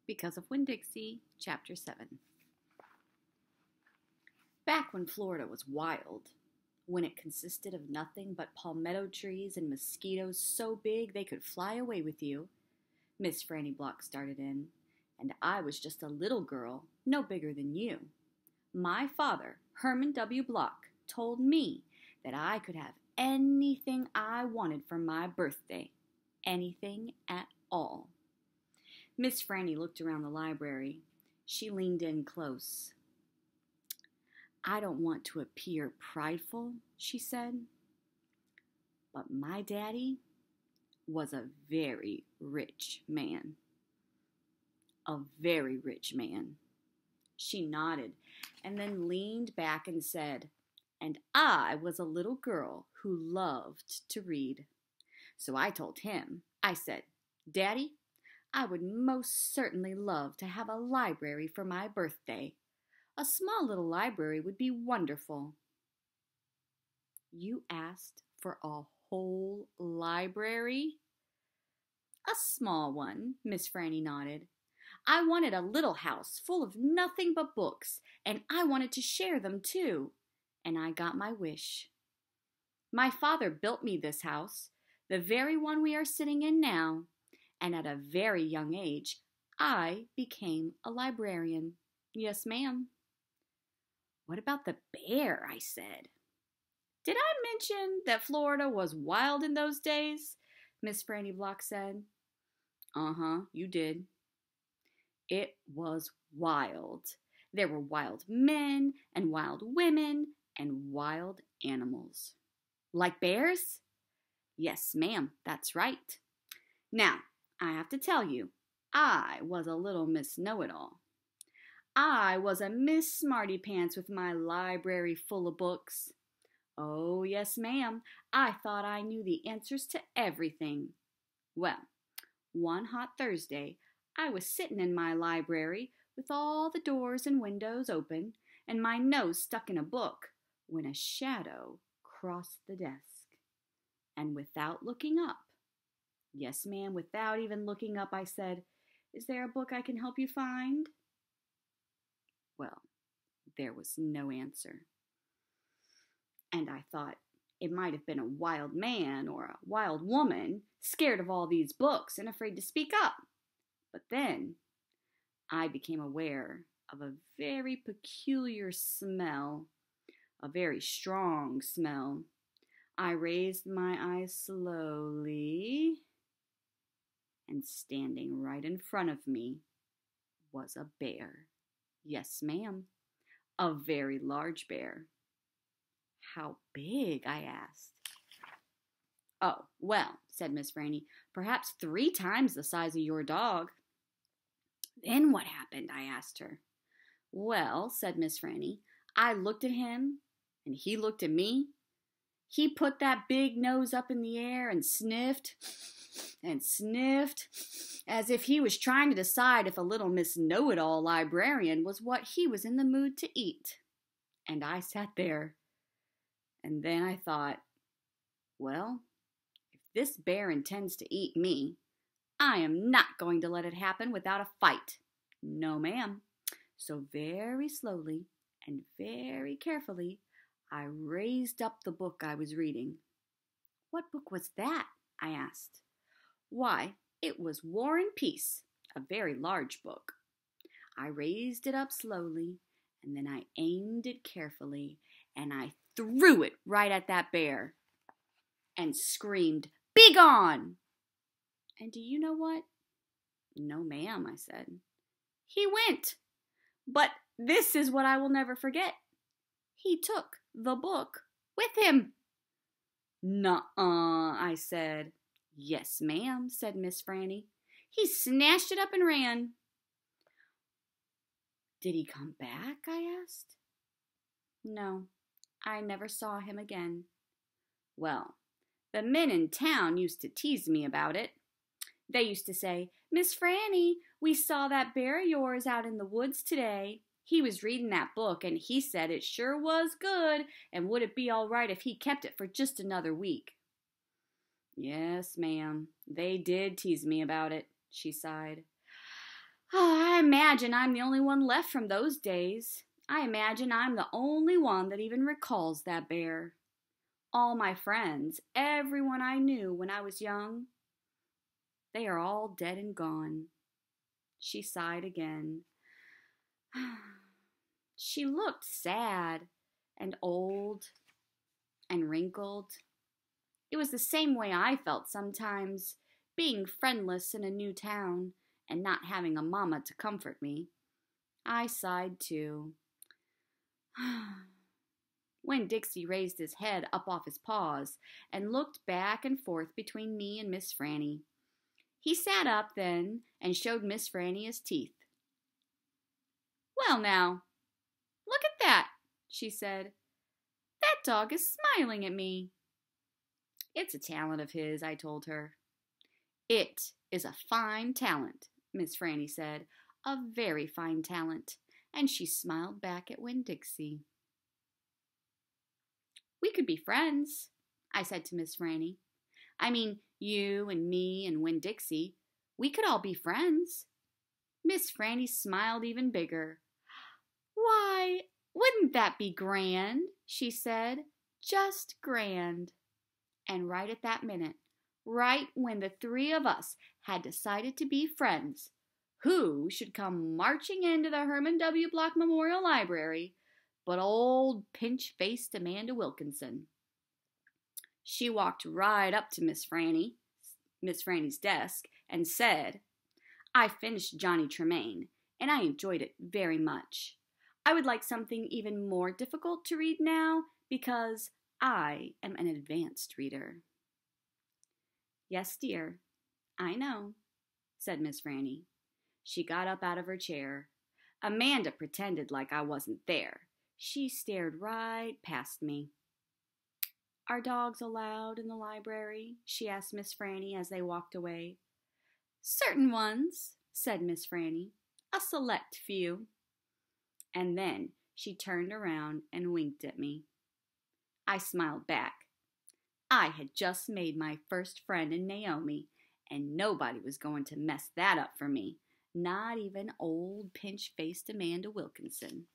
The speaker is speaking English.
Because of Winn, Dixie, Chapter 7. Back when Florida was wild, when it consisted of nothing but palmetto trees and mosquitoes so big they could fly away with you, Miss Franny Block started in, and I was just a little girl, no bigger than you. My father, Herman W. Block, told me that I could have anything I wanted for my birthday, anything at all. Miss Franny looked around the library. She leaned in close. I don't want to appear prideful, she said, but my daddy was a very rich man. A very rich man. She nodded and then leaned back and said, and I was a little girl who loved to read. So I told him, I said, Daddy, I would most certainly love to have a library for my birthday. A small little library would be wonderful. You asked for a whole library? A small one, Miss Franny nodded. I wanted a little house full of nothing but books, and I wanted to share them too. And I got my wish. My father built me this house, the very one we are sitting in now, and at a very young age, I became a librarian. Yes, ma'am. What about the bear? I said. Did I mention that Florida was wild in those days? Miss Franny Block said. You did. It was wild. There were wild men and wild women and wild animals. Like bears? Yes, ma'am, that's right. Now, I have to tell you, I was a little Miss Know-It-All. I was a Miss Smarty Pants with my library full of books. Oh, yes, ma'am, I thought I knew the answers to everything. Well, one hot Thursday, I was sitting in my library with all the doors and windows open and my nose stuck in a book when a shadow crossed the desk. And without looking up, yes, ma'am, without even looking up, I said, Is there a book I can help you find? Well, there was no answer. And I thought it might have been a wild man or a wild woman scared of all these books and afraid to speak up. But then I became aware of a very peculiar smell, a very strong smell. I raised my eyes slowly, and standing right in front of me was a bear. Yes, ma'am, a very large bear. How big? I asked. Oh, well, said Miss Franny, perhaps 3 times the size of your dog. Then what happened? I asked her. Well, said Miss Franny, I looked at him, and he looked at me. He put that big nose up in the air and sniffed, as if he was trying to decide if a little Miss Know-It-All librarian was what he was in the mood to eat. And I sat there. And then I thought, well, if this bear intends to eat me, I am not going to let it happen without a fight. No, ma'am. So very slowly and very carefully, I raised up the book I was reading. What book was that? I asked. Why, it was War and Peace, a very large book. I raised it up slowly, and then I aimed it carefully, and I threw it right at that bear and screamed, "Begone!" And do you know what? No, ma'am, I said. He went. But this is what I will never forget. He took the book with him. Nuh-uh, I said. Yes, ma'am, said Miss Franny. He snatched it up and ran. Did he come back? I asked. No, I never saw him again. Well, the men in town used to tease me about it. They used to say, Miss Franny, we saw that bear of yours out in the woods today. He was reading that book, and he said it sure was good, and would it be all right if he kept it for just another week? Yes, ma'am, they did tease me about it, she sighed. Oh, I imagine I'm the only one left from those days. I imagine I'm the only one that even recalls that bear. All my friends, everyone I knew when I was young, they are all dead and gone. She sighed again. She looked sad and old and wrinkled. It was the same way I felt sometimes, being friendless in a new town and not having a mamma to comfort me. I sighed too. When Dixie raised his head up off his paws and looked back and forth between me and Miss Franny. He sat up then and showed Miss Franny his teeth. Well now, look at that, she said. That dog is smiling at me. It's a talent of his, I told her. It is a fine talent, Miss Franny said. A very fine talent. And she smiled back at Winn-Dixie. We could be friends, I said to Miss Franny. I mean, you and me and Winn-Dixie. We could all be friends. Miss Franny smiled even bigger. Why, wouldn't that be grand? She said. Just grand. And right at that minute, right when the three of us had decided to be friends, who should come marching into the Herman W. Block Memorial Library but old pinch-faced Amanda Wilkinson. She walked right up to Miss Franny's desk, and said, I finished Johnny Tremain, and I enjoyed it very much. I would like something even more difficult to read now, because I am an advanced reader. Yes, dear, I know, said Miss Franny. She got up out of her chair. Amanda pretended like I wasn't there. She stared right past me. Are dogs allowed in the library? She asked Miss Franny as they walked away. Certain ones, said Miss Franny. A select few. And then she turned around and winked at me. I smiled back. I had just made my first friend in Naomi, and nobody was going to mess that up for me, not even old pinch-faced Amanda Wilkinson.